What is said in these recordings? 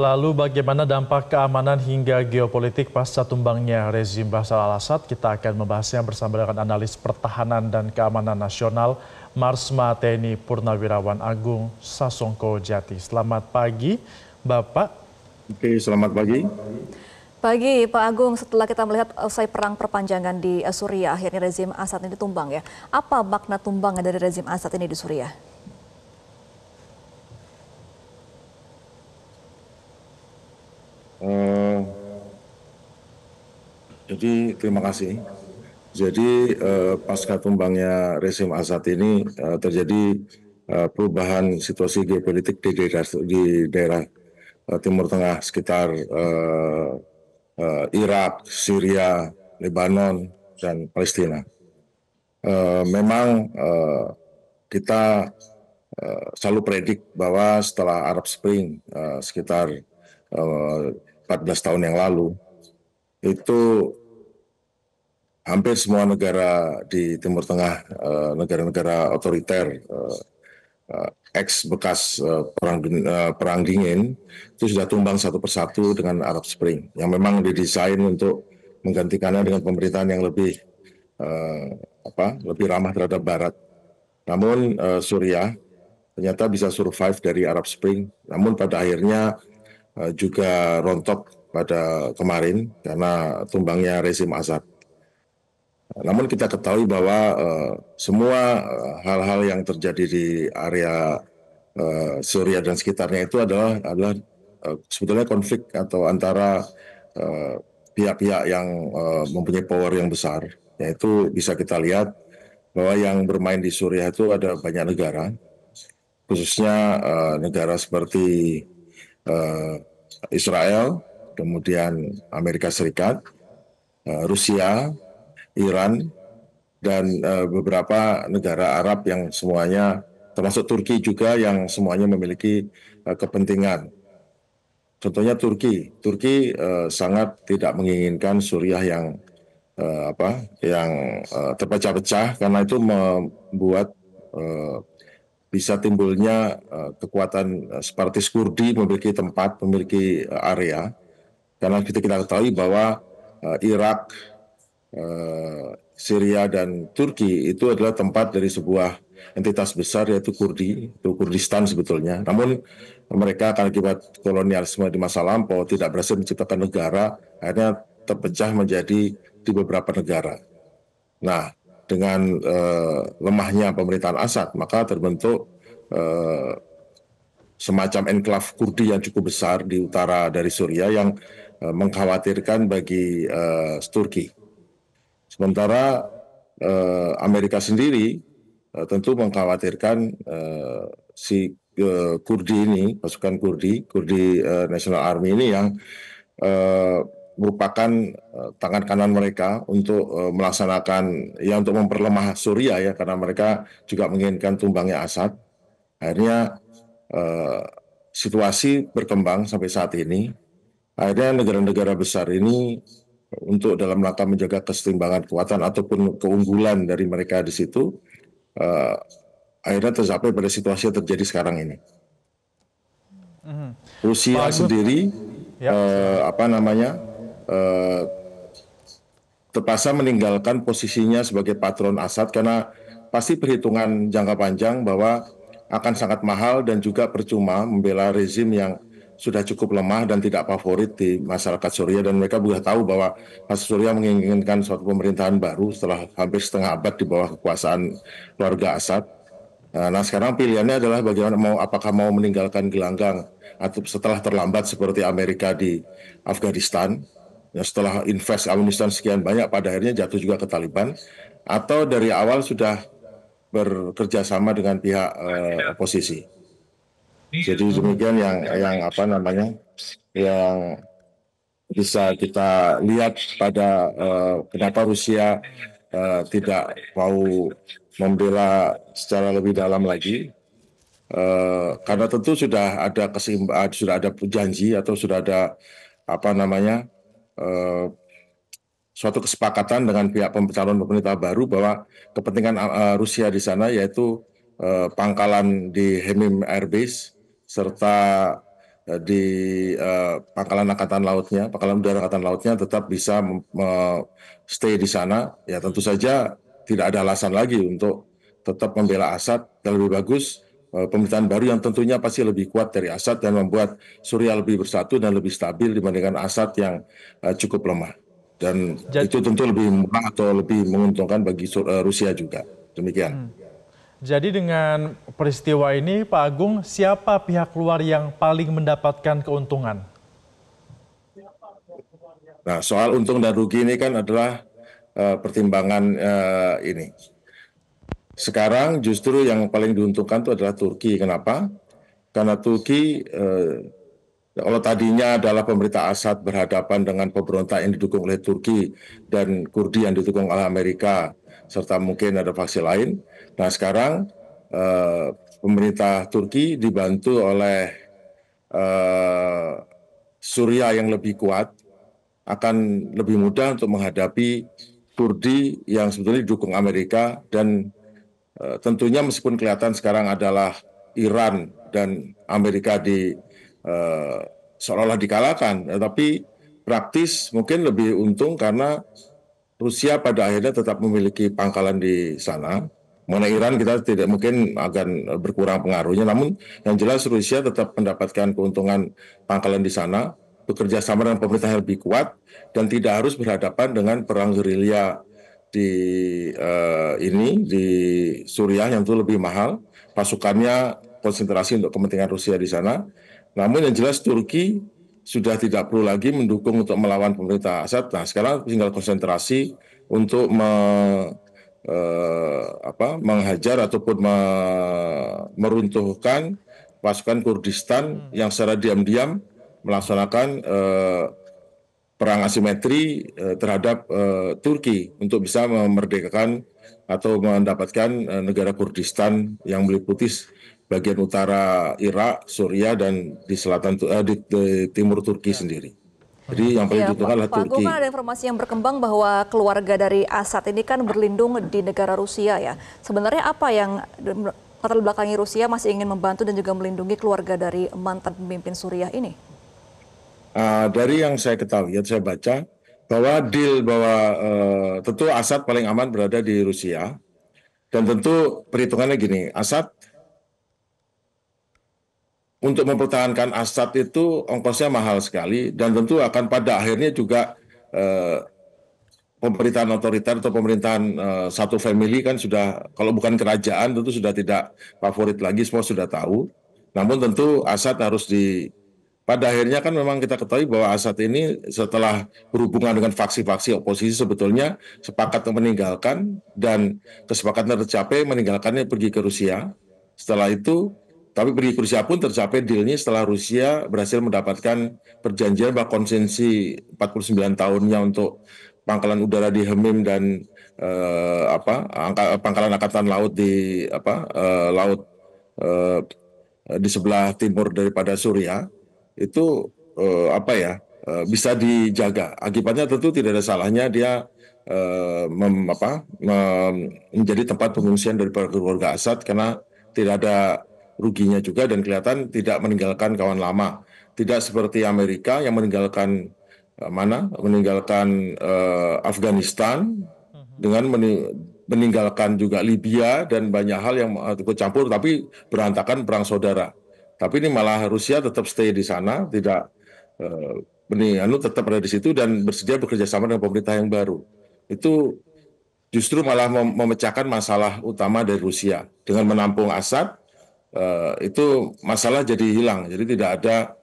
Lalu bagaimana dampak keamanan hingga geopolitik pasca tumbangnya rezim Bashar al-Assad? Kita akan membahasnya bersama dengan analis pertahanan dan keamanan nasional Marsma TNI Purnawirawan Agung Sasongko Jati. Selamat pagi, Bapak. Oke, selamat pagi. Pagi Pak Agung, setelah kita melihat usai perang perpanjangan di Suriah, akhirnya rezim Assad ini tumbang ya. Apa makna tumbangnya dari rezim Assad ini di Suriah? Jadi terima kasih. Jadi pasca tumbangnya rezim Assad ini terjadi perubahan situasi geopolitik di daerah Timur Tengah sekitar Irak, Syria, Lebanon, dan Palestina. Memang kita selalu predik bahwa setelah Arab Spring sekitar 14 tahun yang lalu, itu hampir semua negara di Timur Tengah, negara-negara otoriter, ex bekas perang dingin, itu sudah tumbang satu persatu dengan Arab Spring, yang memang didesain untuk menggantikannya dengan pemerintahan yang lebih ramah terhadap Barat. Namun Suriah ternyata bisa survive dari Arab Spring, namun pada akhirnya juga rontok pada kemarin karena tumbangnya rezim Assad. Namun kita ketahui bahwa semua hal-hal yang terjadi di area Suriah dan sekitarnya itu adalah sebetulnya konflik atau antara pihak-pihak yang mempunyai power yang besar. Yaitu bisa kita lihat bahwa yang bermain di Suriah itu ada banyak negara, khususnya negara seperti Israel, kemudian Amerika Serikat, Rusia, Iran, dan beberapa negara Arab yang semuanya, termasuk Turki juga yang semuanya memiliki kepentingan. Contohnya Turki sangat tidak menginginkan Suriah yang terpecah-pecah, karena itu membuat bisa timbulnya kekuatan separatis Kurdi memiliki tempat, memiliki area. Karena kita ketahui bahwa Irak, Syria, dan Turki itu adalah tempat dari sebuah entitas besar, yaitu Kurdi, itu Kurdistan sebetulnya. Namun mereka karena akibat kolonialisme di masa lampau tidak berhasil menciptakan negara, akhirnya terpecah menjadi di beberapa negara. Nah, dengan lemahnya pemerintahan Assad, maka terbentuk semacam enklave Kurdi yang cukup besar di utara dari Suriah yang mengkhawatirkan bagi Turki. Sementara Amerika sendiri tentu mengkhawatirkan si Kurdi ini, pasukan Kurdi National Army ini yang merupakan tangan kanan mereka untuk melaksanakan, untuk memperlemah Suriah ya, karena mereka juga menginginkan tumbangnya Assad. Akhirnya situasi berkembang sampai saat ini. Akhirnya negara-negara besar ini untuk dalam rangka menjaga kesetimbangan kekuatan ataupun keunggulan dari mereka di situ, akhirnya tercapai pada situasi yang terjadi sekarang ini. Rusia sendiri terpaksa meninggalkan posisinya sebagai patron Assad karena pasti perhitungan jangka panjang bahwa akan sangat mahal dan juga percuma membela rezim yang sudah cukup lemah dan tidak favorit di masyarakat Suriah, dan mereka juga tahu bahwa masyarakat Suriah menginginkan suatu pemerintahan baru setelah hampir setengah abad di bawah kekuasaan keluarga Assad. Nah, sekarang pilihannya adalah bagaimana apakah mau meninggalkan gelanggang atau setelah terlambat seperti Amerika di Afghanistan, ya, setelah invest Afghanistan sekian banyak pada akhirnya jatuh juga ke Taliban, atau dari awal sudah bekerja sama dengan pihak oposisi. Jadi demikian yang bisa kita lihat pada kenapa Rusia tidak mau membela secara lebih dalam lagi, karena tentu sudah ada sudah ada janji atau sudah ada suatu kesepakatan dengan pihak calon pemerintah baru bahwa kepentingan Rusia di sana yaitu pangkalan di Hemim Air Base serta di pangkalan angkatan lautnya, pangkalan udara angkatan lautnya tetap bisa stay di sana. Ya tentu saja tidak ada alasan lagi untuk tetap membela Assad. Yang lebih bagus pemerintahan baru yang tentunya pasti lebih kuat dari Assad dan membuat Suriah lebih bersatu dan lebih stabil dibandingkan Assad yang cukup lemah. Dan Jadi, itu tentu lebih murah atau lebih menguntungkan bagi Rusia juga. Demikian. jadi dengan peristiwa ini, Pak Agung, siapa pihak luar yang paling mendapatkan keuntungan? Nah, soal untung dan rugi ini kan adalah pertimbangan ini. Sekarang justru yang paling diuntungkan itu adalah Turki. Kenapa? Karena Turki, kalau tadinya adalah pemerintah Assad berhadapan dengan pemberontak yang didukung oleh Turki dan Kurdi yang didukung oleh Amerika, serta mungkin ada faksi lain. Nah, sekarang pemerintah Turki dibantu oleh Suriah yang lebih kuat, akan lebih mudah untuk menghadapi Kurdi yang sebetulnya didukung Amerika dan tentunya meskipun kelihatan sekarang adalah Iran dan Amerika seolah-olah dikalahkan, tapi praktis mungkin lebih untung karena Rusia pada akhirnya tetap memiliki pangkalan di sana. Mengenai Iran kita tidak mungkin akan berkurang pengaruhnya, namun yang jelas Rusia tetap mendapatkan keuntungan pangkalan di sana, bekerja sama dengan pemerintah yang lebih kuat dan tidak harus berhadapan dengan perang gerilya di di Suriah yang itu lebih mahal, pasukannya konsentrasi untuk kepentingan Rusia di sana. Namun yang jelas Turki sudah tidak perlu lagi mendukung untuk melawan pemerintah Assad. Nah, sekarang tinggal konsentrasi untuk menghajar ataupun meruntuhkan pasukan Kurdistan yang secara diam-diam melaksanakan perang asimetri terhadap Turki untuk bisa memerdekakan atau mendapatkan negara Kurdistan yang meliputi bagian utara Irak, Suriah, dan di selatan di timur Turki sendiri. Jadi yang paling Ya, diuntungkan adalah Pak Agung, Turki. kan ada informasi yang berkembang bahwa keluarga dari Assad ini kan berlindung di negara Rusia ya. Sebenarnya apa yang latar belakangi Rusia masih ingin membantu dan juga melindungi keluarga dari mantan pemimpin Suriah ini? Dari yang saya ketahui, yang saya baca, bahwa deal bahwa tentu Assad paling aman berada di Rusia, dan tentu perhitungannya gini, Assad untuk mempertahankan Assad itu ongkosnya mahal sekali, dan tentu akan pada akhirnya juga pemerintahan otoriter atau pemerintahan satu family kan sudah, kalau bukan kerajaan tentu sudah tidak favorit lagi, semua sudah tahu. Namun tentu Assad harus pada akhirnya kan memang kita ketahui bahwa Assad ini setelah berhubungan dengan faksi-faksi oposisi sebetulnya sepakat meninggalkan, dan kesepakatan tercapai meninggalkannya pergi ke Rusia. Setelah itu, tapi pergi ke Rusia pun tercapai dealnya setelah Rusia berhasil mendapatkan perjanjian bahwa konsesi 49 tahunnya untuk pangkalan udara di Hemim dan pangkalan angkatan laut di laut di sebelah timur daripada Suriah itu bisa dijaga. Akibatnya tentu tidak ada salahnya dia menjadi tempat pengungsian dari keluarga Assad karena tidak ada ruginya juga dan kelihatan tidak meninggalkan kawan lama. Tidak seperti Amerika yang meninggalkan Afghanistan dengan meninggalkan juga Libya dan banyak hal yang ikut campur tapi berantakan perang saudara. Tapi ini malah Rusia tetap stay di sana, tidak tetap ada di situ dan bersedia bekerja sama dengan pemerintah yang baru. Itu justru malah memecahkan masalah utama dari Rusia. Dengan menampung Assad, itu masalah jadi hilang. Jadi tidak ada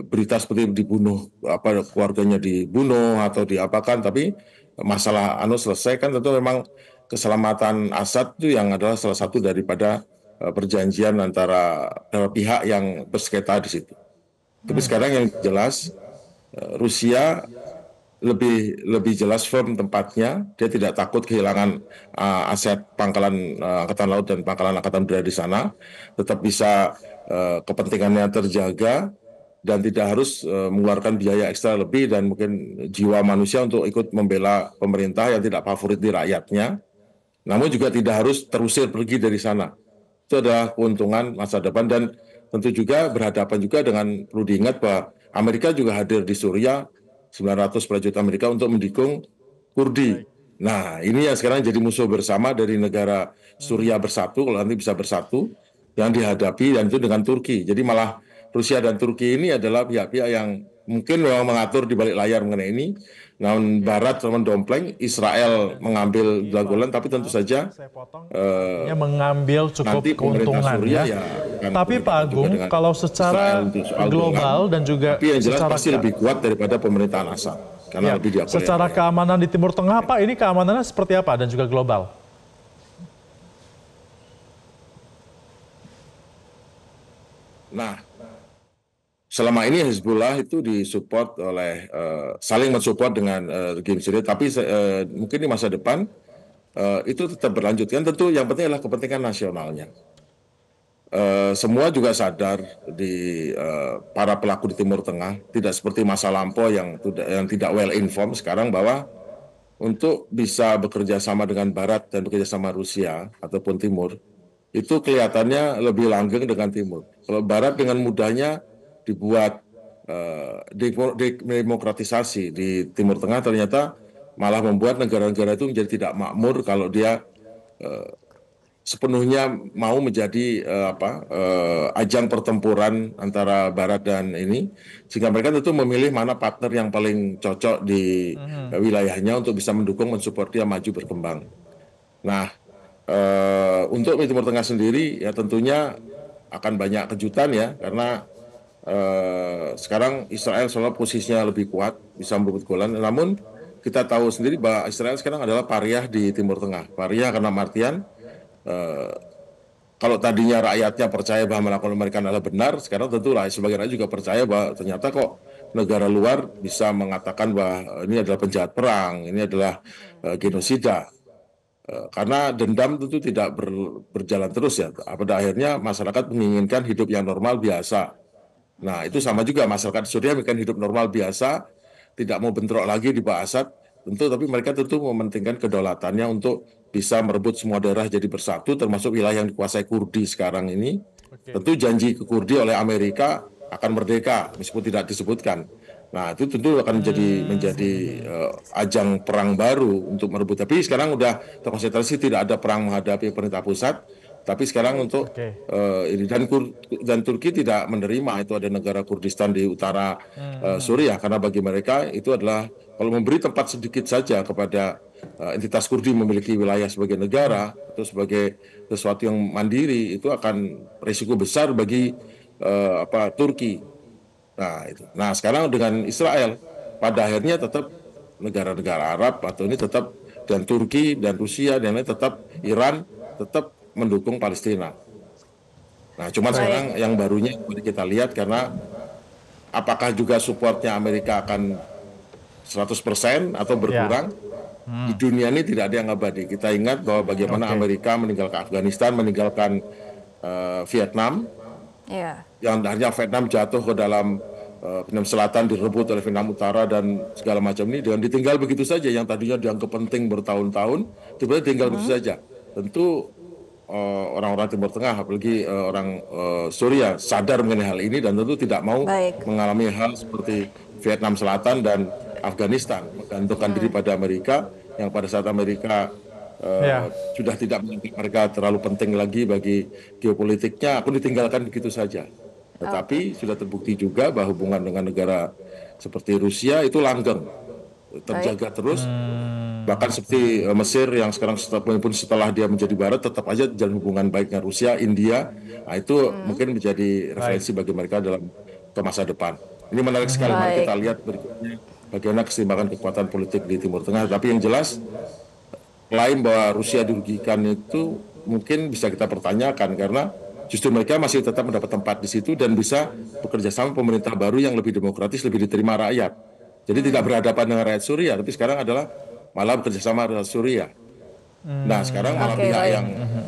berita seperti dibunuh, keluarganya dibunuh atau diapakan, tapi masalah selesai kan. Tentu memang keselamatan Assad itu yang adalah salah satu daripada perjanjian antara pihak yang bersengketa di situ. Tapi sekarang yang jelas Rusia lebih jelas firm tempatnya, dia tidak takut kehilangan aset pangkalan angkatan laut dan pangkalan angkatan udara di sana, tetap bisa kepentingannya terjaga dan tidak harus mengeluarkan biaya ekstra lebih dan mungkin jiwa manusia untuk ikut membela pemerintah yang tidak favorit di rakyatnya, namun juga tidak harus terusir pergi dari sana. Itu adalah keuntungan masa depan dan tentu juga berhadapan juga dengan, perlu diingat bahwa Amerika juga hadir di Suriah, 900 prajurit Amerika untuk mendukung Kurdi. Nah, ini yang sekarang jadi musuh bersama dari negara Suriah bersatu, kalau nanti bisa bersatu, yang dihadapi, dan itu dengan Turki. Jadi malah Rusia dan Turki ini adalah pihak-pihak yang mungkin memang mengatur di balik layar mengenai ini. Namun Barat mendompleng, Israel mengambil Golan, tapi tentu saja mengambil cukup nanti pemerintah keuntungan Suriah ya. akan Tapi Pak berdebat juga Agung, dengan kalau secara Israel untuk soal global Golan. dan juga Tapi yang jelas secara pasti lebih kuat daripada pemerintahan Assad. Karena ya, lebih diakui secara oleh- keamanan di Timur Tengah, Pak, ini keamanannya seperti apa dan juga global? Nah, selama ini Hezbollah itu disupport oleh, saling mensupport dengan regime Syria, tapi mungkin di masa depan itu tetap berlanjut. Kan tentu yang penting adalah kepentingan nasionalnya. Semua juga sadar di para pelaku di Timur Tengah, tidak seperti masa lampau yang tidak well informed sekarang, bahwa untuk bisa bekerja sama dengan Barat dan bekerja sama Rusia ataupun Timur, itu kelihatannya lebih langgeng dengan Timur. Kalau Barat dengan mudahnya dibuat demokratisasi di Timur Tengah, ternyata malah membuat negara-negara itu menjadi tidak makmur kalau dia sepenuhnya mau menjadi ajang pertempuran antara Barat dan ini, sehingga mereka tentu memilih mana partner yang paling cocok di wilayahnya untuk bisa mendukung, mensupport dia maju berkembang. Nah, untuk di Timur Tengah sendiri ya tentunya akan banyak kejutan ya, karena sekarang Israel soalnya posisinya lebih kuat, bisa merebut Golan. Namun kita tahu sendiri bahwa Israel sekarang adalah pariah di Timur Tengah. Pariah karena artian kalau tadinya rakyatnya percaya bahwa melakukan mereka adalah benar, sekarang tentu sebagian rakyat juga percaya bahwa ternyata kok negara luar bisa mengatakan bahwa ini adalah penjahat perang, ini adalah genosida. Karena dendam tentu tidak berjalan terus ya. Pada akhirnya masyarakat menginginkan hidup yang normal biasa. Nah, itu sama juga masyarakat Suriah menginginkan hidup normal biasa, tidak mau bentrok lagi di bawah Assad, tentu, tapi mereka tentu mementingkan kedaulatannya untuk bisa merebut semua daerah jadi bersatu, termasuk wilayah yang dikuasai Kurdi sekarang ini. Tentu janji ke Kurdi oleh Amerika akan merdeka, meskipun tidak disebutkan. Nah, itu tentu akan menjadi ajang perang baru untuk merebut. Tapi sekarang udah terkonsentrasi, tidak ada perang menghadapi pemerintah pusat. Tapi sekarang untuk ini, dan Turki tidak menerima itu ada negara Kurdistan di utara Suriah, karena bagi mereka itu adalah kalau memberi tempat sedikit saja kepada entitas Kurdi memiliki wilayah sebagai negara atau sebagai sesuatu yang mandiri, itu akan risiko besar bagi Turki. Nah, itu. Nah, sekarang dengan Israel, pada akhirnya tetap negara-negara Arab atau ini tetap, dan Turki dan Rusia dan lain tetap, Iran tetap mendukung Palestina. Nah, cuma sekarang yang barunya kita lihat, karena apakah juga supportnya Amerika akan 100% atau berkurang? Di dunia ini tidak ada yang abadi. Kita ingat bahwa bagaimana Amerika meninggalkan Afghanistan, meninggalkan Vietnam. Yang akhirnya Vietnam jatuh ke dalam Vietnam Selatan, direbut oleh Vietnam Utara dan segala macam ini, dengan ditinggal begitu saja. Yang tadinya dianggap penting bertahun-tahun, tiba-tiba tinggal begitu saja. Tentu orang-orang Timur Tengah, apalagi orang Suriah, sadar mengenai hal ini dan tentu tidak mau mengalami hal seperti Vietnam Selatan dan Afghanistan, menggantungkan diri pada Amerika, yang pada saat Amerika sudah tidak menganggap mereka terlalu penting lagi bagi geopolitiknya, aku ditinggalkan begitu saja. Tetapi sudah terbukti juga bahwa hubungan dengan negara seperti Rusia itu langgeng, terjaga terus. Bahkan seperti Mesir yang sekarang setelah dia menjadi Barat, tetap aja jalan hubungan baiknya Rusia, India. Nah, itu mungkin menjadi referensi bagi mereka dalam ke masa depan. Ini menarik sekali. Mari kita lihat berikutnya bagaimana keseimbangan kekuatan politik di Timur Tengah. Tapi yang jelas, klaim bahwa Rusia dirugikan itu mungkin bisa kita pertanyakan, karena justru mereka masih tetap mendapat tempat di situ dan bisa bekerja sama pemerintah baru yang lebih demokratis, lebih diterima rakyat. Jadi tidak berhadapan dengan rakyat Suriah, tapi sekarang adalah malah bekerja sama dengan Suriah. Nah, sekarang malah pihak yang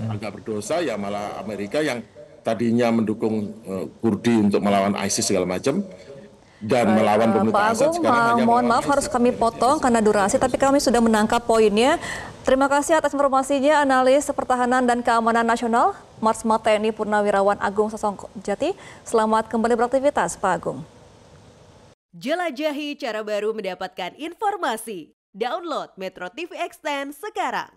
agak berdosa ya malah Amerika, yang tadinya mendukung Kurdi untuk melawan ISIS segala macam dan melawan pemerintah Assad. Pak Agung, mohon maaf harus kami potong karena durasi, tapi kami sudah menangkap poinnya. Terima kasih atas informasinya, analis pertahanan dan keamanan nasional, Marsma TNI Purnawirawan Agung Sasongko-Jati. Selamat kembali beraktivitas, Pak Agung. Jelajahi cara baru mendapatkan informasi. Download Metro TV Extend sekarang.